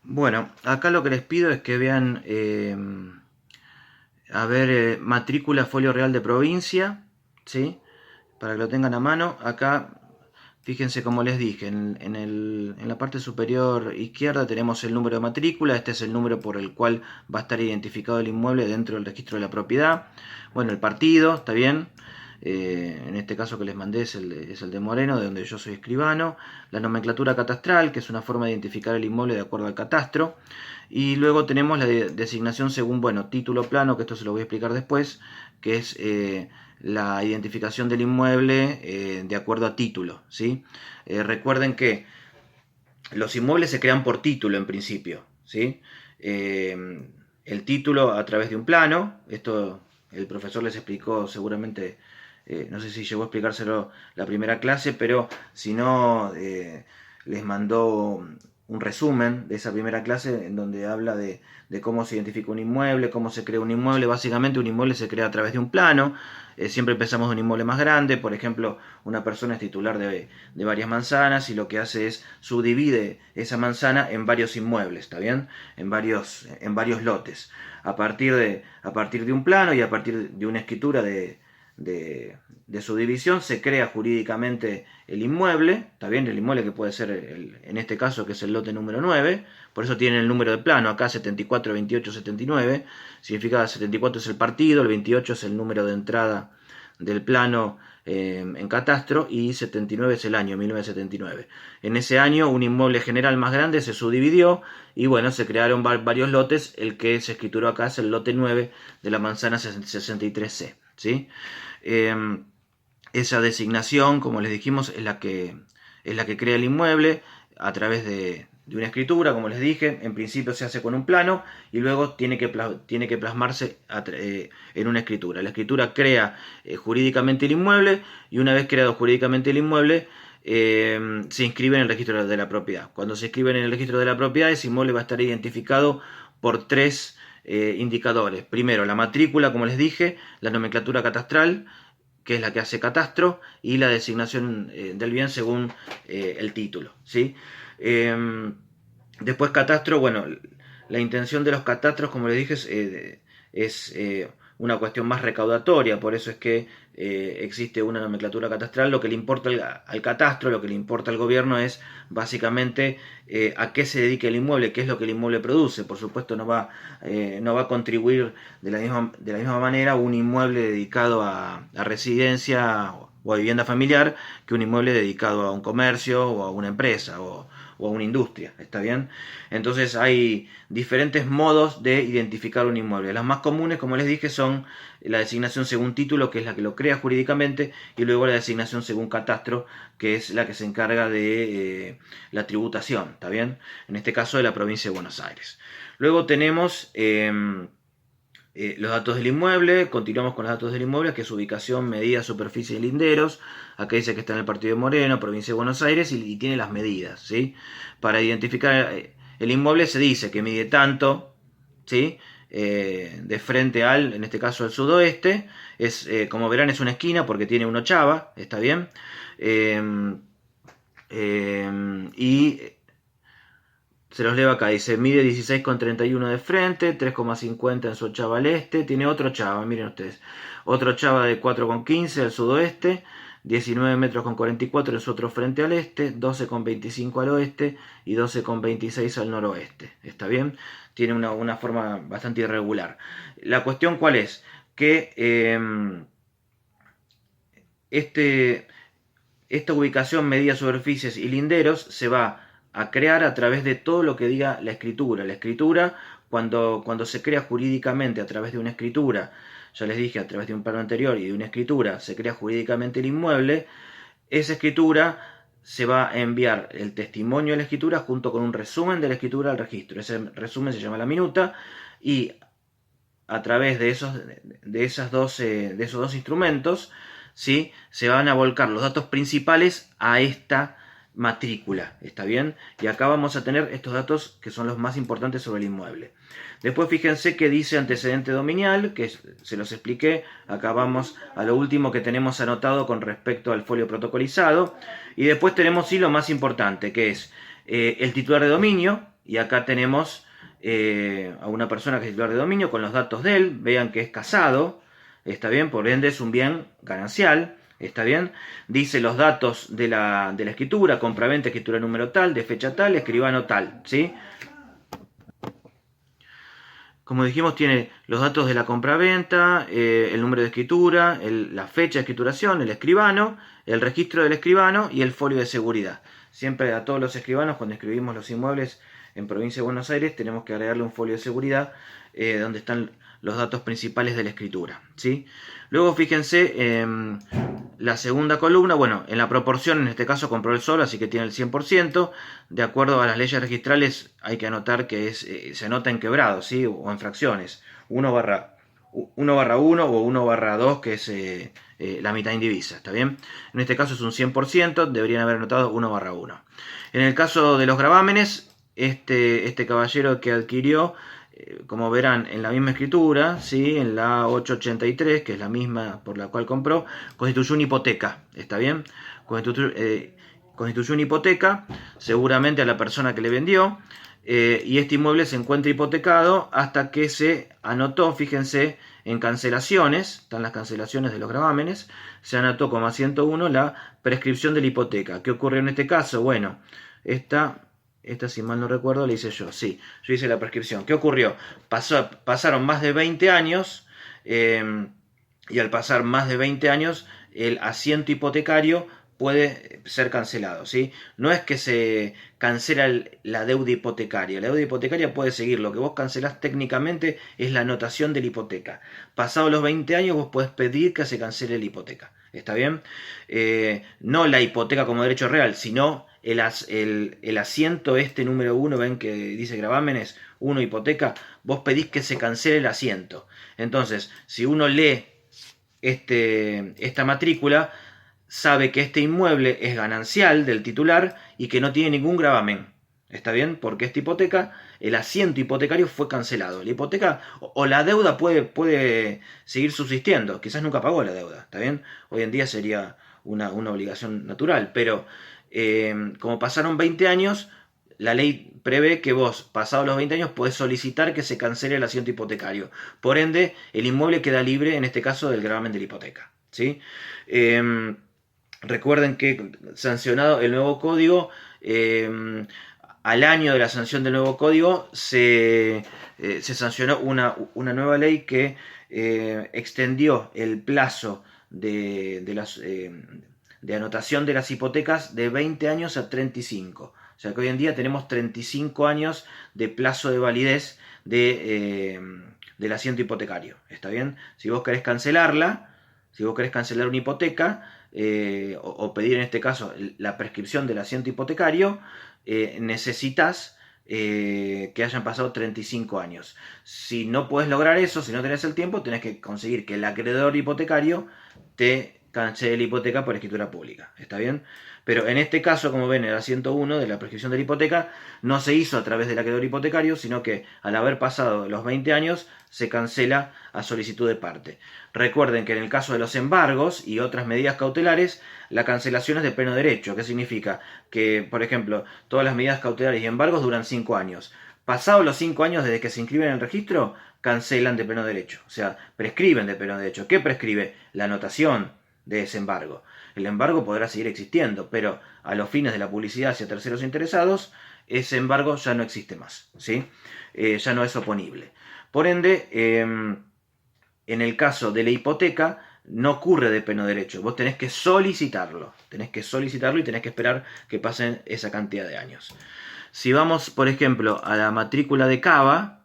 Bueno, acá lo que les pido es que vean, matrícula folio real de provincia, ¿sí? Para que lo tengan a mano. Acá, fíjense como les dije, en la parte superior izquierda tenemos el número de matrícula. Este es el número por el cual va a estar identificado el inmueble dentro del registro de la propiedad. Bueno, el partido, ¿está bien? En este caso que les mandé es el de Moreno, de donde yo soy escribano. La nomenclatura catastral, que es una forma de identificar el inmueble de acuerdo al catastro. Y luego tenemos la designación según, bueno, título plano, que esto se lo voy a explicar después, que es la identificación del inmueble de acuerdo a título, ¿sí? Recuerden que los inmuebles se crean por título en principio, ¿sí? El título a través de un plano, esto el profesor les explicó seguramente, no sé si llegó a explicárselo la primera clase, pero si no, les mandó un resumen de esa primera clase en donde habla de cómo se identifica un inmueble, cómo se crea un inmueble. Básicamente un inmueble se crea a través de un plano. Siempre empezamos de un inmueble más grande. Por ejemplo, una persona es titular de varias manzanas y lo que hace es subdivide esa manzana en varios inmuebles, ¿está bien? En varios lotes. A partir de un plano y a partir de una escritura de subdivisión se crea jurídicamente el inmueble, ¿está bien? El inmueble que puede ser, en este caso, que es el lote número 9, por eso tiene el número de plano, acá 74, 28, 79, significa 74 es el partido, el 28 es el número de entrada del plano en catastro y 79 es el año, 1979. En ese año un inmueble general más grande se subdividió y bueno, se crearon varios lotes. El que se escrituró acá es el lote 9 de la manzana 63C, ¿sí? Esa designación, como les dijimos, es la que crea el inmueble a través de una escritura, como les dije. En principio se hace con un plano y luego tiene que plasmarse en una escritura. La escritura crea jurídicamente el inmueble y una vez creado jurídicamente el inmueble, se inscribe en el registro de la propiedad. Cuando se inscribe en el registro de la propiedad, ese inmueble va a estar identificado por tres indicadores. Primero, la matrícula, como les dije, la nomenclatura catastral, que es la que hace catastro, y la designación del bien según el título, ¿sí? Después catastro, bueno, la intención de los catastros, como les dije, es una cuestión más recaudatoria. Por eso es que existe una nomenclatura catastral. Lo que le importa al catastro, lo que le importa al gobierno es básicamente a qué se dedica el inmueble, qué es lo que el inmueble produce. Por supuesto no va a contribuir de la misma manera un inmueble dedicado a residencia o a vivienda familiar que un inmueble dedicado a un comercio o a una empresa o a una industria, ¿está bien? Entonces hay diferentes modos de identificar un inmueble. Las más comunes, como les dije, son la designación según título, que es la que lo crea jurídicamente, y luego la designación según catastro, que es la que se encarga de la tributación, ¿está bien? En este caso de la provincia de Buenos Aires. Luego tenemos los datos del inmueble. Continuamos con los datos del inmueble, que es ubicación, medida, superficie y linderos. Acá dice que está en el partido de Moreno, provincia de Buenos Aires, y tiene las medidas, ¿sí? Para identificar el inmueble se dice que mide tanto, ¿sí? De frente al, en este caso al sudoeste. Como verán, es una esquina porque tiene una ochava, ¿está bien? Y se los leo acá, dice, mide 16,31 de frente, 3,50 en su ochava al este, tiene otro ochava, miren ustedes, otro ochava de 4,15 al sudoeste, 19 metros con 44 en su otro frente al este, 12,25 al oeste y 12,26 al noroeste, ¿está bien? Tiene una forma bastante irregular. La cuestión, ¿cuál es? Que este, esta ubicación, medidas, superficies y linderos se va a crear a través de todo lo que diga la escritura. La escritura, cuando se crea jurídicamente a través de una escritura, ya les dije, a través de un plano anterior y de una escritura, se crea jurídicamente el inmueble. Esa escritura se va a enviar el testimonio de la escritura junto con un resumen de la escritura al registro. Ese resumen se llama la minuta y a través de esos dos instrumentos, ¿sí? Se van a volcar los datos principales a esta matrícula, ¿está bien? Y acá vamos a tener estos datos que son los más importantes sobre el inmueble. Después fíjense que dice antecedente dominial, que se los expliqué. Acá vamos a lo último que tenemos anotado con respecto al folio protocolizado. Y después tenemos, sí, lo más importante, que es el titular de dominio. y acá tenemos a una persona que es titular de dominio con los datos de él. Vean que es casado, está bien, por ende es un bien ganancial, está bien. Dice los datos de la escritura: compraventa, escritura número tal, de fecha tal, escribano tal, ¿sí? Como dijimos, tiene los datos de la compraventa, el número de escritura, la fecha de escrituración, el escribano, el registro del escribano y el folio de seguridad. Siempre a todos los escribanos, cuando escribimos los inmuebles en provincia de Buenos Aires, tenemos que agregarle un folio de seguridad donde están los datos principales de la escritura, ¿sí? Luego fíjense la segunda columna, bueno, en la proporción, en este caso compró el solo, así que tiene el 100%. De acuerdo a las leyes registrales hay que anotar que se anota en quebrados, ¿sí? O en fracciones, 1/1 o 1/2, que es la mitad indivisa, ¿está bien? En este caso es un 100%, deberían haber anotado 1/1. En el caso de los gravámenes, este caballero que adquirió, como verán en la misma escritura, ¿sí? En la 883, que es la misma por la cual compró, constituyó una hipoteca, ¿está bien? Constituyó una hipoteca seguramente a la persona que le vendió, y este inmueble se encuentra hipotecado hasta que se anotó, fíjense, en cancelaciones, están las cancelaciones de los gravámenes, se anotó como 101 la prescripción de la hipoteca. ¿Qué ocurrió en este caso? Bueno, esta si mal no recuerdo la hice yo, sí, yo hice la prescripción. ¿Qué ocurrió? Pasaron más de 20 años, y al pasar más de 20 años el asiento hipotecario puede ser cancelado, ¿sí? No es que se cancela la deuda hipotecaria. La deuda hipotecaria puede seguir. Lo que vos cancelás técnicamente es la anotación de la hipoteca. Pasados los 20 años vos podés pedir que se cancele la hipoteca. ¿Está bien? No la hipoteca como derecho real, sino el asiento número 1, ven que dice gravámenes, 1 hipoteca, vos pedís que se cancele el asiento. Entonces, si uno lee esta matrícula, sabe que este inmueble es ganancial del titular y que no tiene ningún gravamen. ¿Está bien? Porque esta hipoteca, el asiento hipotecario fue cancelado. La hipoteca o la deuda puede seguir subsistiendo. Quizás nunca pagó la deuda. ¿Está bien? Hoy en día sería una obligación natural. Pero como pasaron 20 años, la ley prevé que vos, pasados los 20 años, podés solicitar que se cancele el asiento hipotecario. Por ende, el inmueble queda libre, en este caso, del gravamen de la hipoteca, ¿sí? Recuerden que sancionado el nuevo código, al año de la sanción del nuevo código se sancionó una nueva ley que extendió el plazo de anotación de las hipotecas de 20 años a 35. O sea que hoy en día tenemos 35 años de plazo de validez del asiento hipotecario. ¿Está bien? Si vos querés cancelarla, si vos querés cancelar una hipoteca, o pedir en este caso la prescripción del asiento hipotecario, necesitas que hayan pasado 35 años. Si no puedes lograr eso, si no tenés el tiempo, tenés que conseguir que el acreedor hipotecario te cancele la hipoteca por escritura pública. ¿Está bien? Pero en este caso, como ven, el 101 de la prescripción de la hipoteca no se hizo a través del acreedor hipotecario, sino que al haber pasado los 20 años se cancela a solicitud de parte. Recuerden que en el caso de los embargos y otras medidas cautelares, la cancelación es de pleno derecho. ¿Qué significa? Que, por ejemplo, todas las medidas cautelares y embargos duran 5 años. Pasados los 5 años desde que se inscriben en el registro, cancelan de pleno derecho. O sea, prescriben de pleno derecho. ¿Qué prescribe? La anotación de ese embargo. El embargo podrá seguir existiendo, pero a los fines de la publicidad hacia terceros interesados, ese embargo ya no existe más, ¿sí? Ya no es oponible. Por ende, en el caso de la hipoteca, no ocurre de pleno derecho. Vos tenés que solicitarlo. Y tenés que esperar que pasen esa cantidad de años. Si vamos, por ejemplo, a la matrícula de Cava,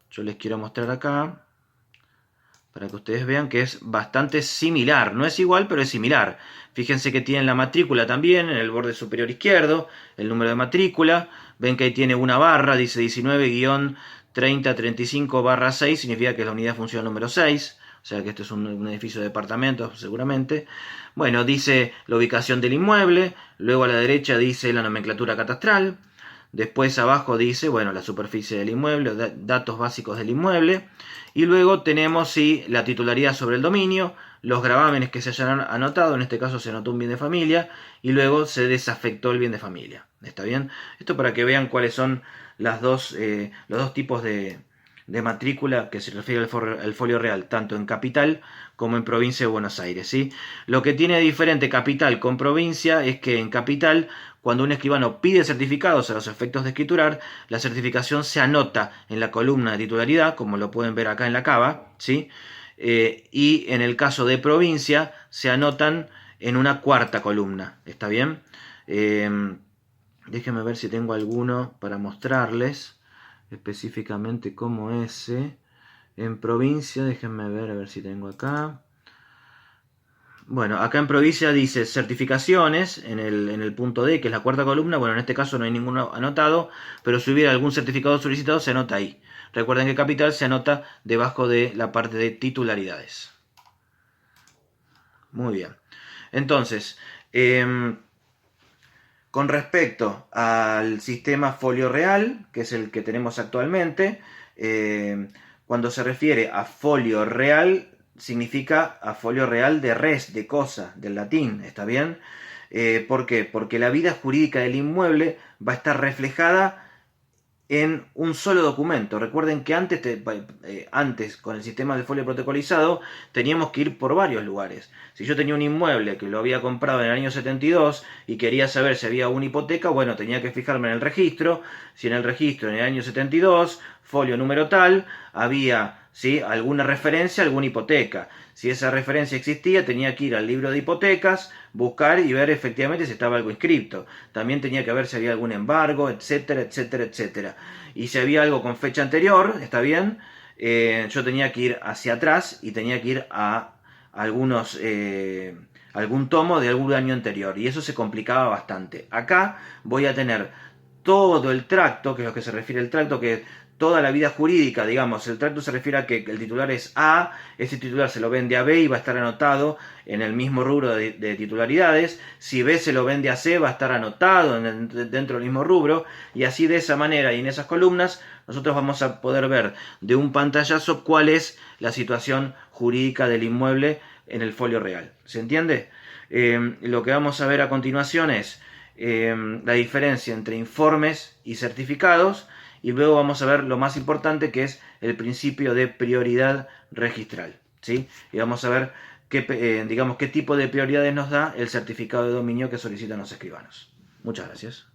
yo les quiero mostrar acá, para que ustedes vean que es bastante similar. No es igual, pero es similar. Fíjense que tienen la matrícula también en el borde superior izquierdo, el número de matrícula. Ven que ahí tiene una barra, dice 19-3035/6, significa que es la unidad funcional número 6. O sea que este es un edificio de departamentos, seguramente. Bueno, dice la ubicación del inmueble. Luego a la derecha dice la nomenclatura catastral. Después abajo dice, bueno, la superficie del inmueble, datos básicos del inmueble. Y luego tenemos, sí, la titularidad sobre el dominio, los gravámenes que se hayan anotado, en este caso se anotó un bien de familia, y luego se desafectó el bien de familia. ¿Está bien? Esto para que vean cuáles son los dos tipos de matrícula que se refiere al folio real, tanto en capital como en provincia de Buenos Aires, ¿sí? Lo que tiene diferente capital con provincia es que en capital, cuando un escribano pide certificados a los efectos de escriturar, la certificación se anota en la columna de titularidad, como lo pueden ver acá en la cava, ¿sí? Y en el caso de provincia se anotan en una cuarta columna, ¿está bien? Déjenme ver si tengo alguno para mostrarles específicamente como ese. En provincia, déjenme ver a ver si tengo acá. Bueno, acá en provincia dice certificaciones en el punto D, que es la cuarta columna. Bueno, en este caso no hay ninguno anotado, pero si hubiera algún certificado solicitado se anota ahí. Recuerden que capital se anota debajo de la parte de titularidades. Muy bien. Entonces, con respecto al sistema folio real, que es el que tenemos actualmente, cuando se refiere a folio real, significa a folio real de res, de cosa, del latín, ¿está bien? ¿Por qué? Porque la vida jurídica del inmueble va a estar reflejada en un solo documento. Recuerden que antes con el sistema de folio protocolizado teníamos que ir por varios lugares. Si yo tenía un inmueble que lo había comprado en el año 72 y quería saber si había una hipoteca, bueno, tenía que fijarme en el registro. Si en el registro en el año 72, folio número tal, había, ¿sí?, alguna referencia a alguna hipoteca. Si esa referencia existía, tenía que ir al libro de hipotecas, buscar y ver efectivamente si estaba algo inscripto. También tenía que ver si había algún embargo, etcétera, etcétera, etcétera. Y si había algo con fecha anterior, ¿está bien? Yo tenía que ir hacia atrás y tenía que ir a algún tomo de algún año anterior. Y eso se complicaba bastante. Acá voy a tener todo el tracto, que es lo que se refiere al tracto, que toda la vida jurídica, digamos, el tracto se refiere a que el titular es A, ese titular se lo vende a B y va a estar anotado en el mismo rubro de titularidades. Si B se lo vende a C, va a estar anotado dentro del mismo rubro, y así de esa manera y en esas columnas nosotros vamos a poder ver de un pantallazo cuál es la situación jurídica del inmueble en el folio real. ¿Se entiende? Lo que vamos a ver a continuación es la diferencia entre informes y certificados, y luego vamos a ver lo más importante, que es el principio de prioridad registral, ¿sí? Y vamos a ver qué tipo de prioridades nos da el certificado de dominio que solicitan los escribanos. Muchas gracias.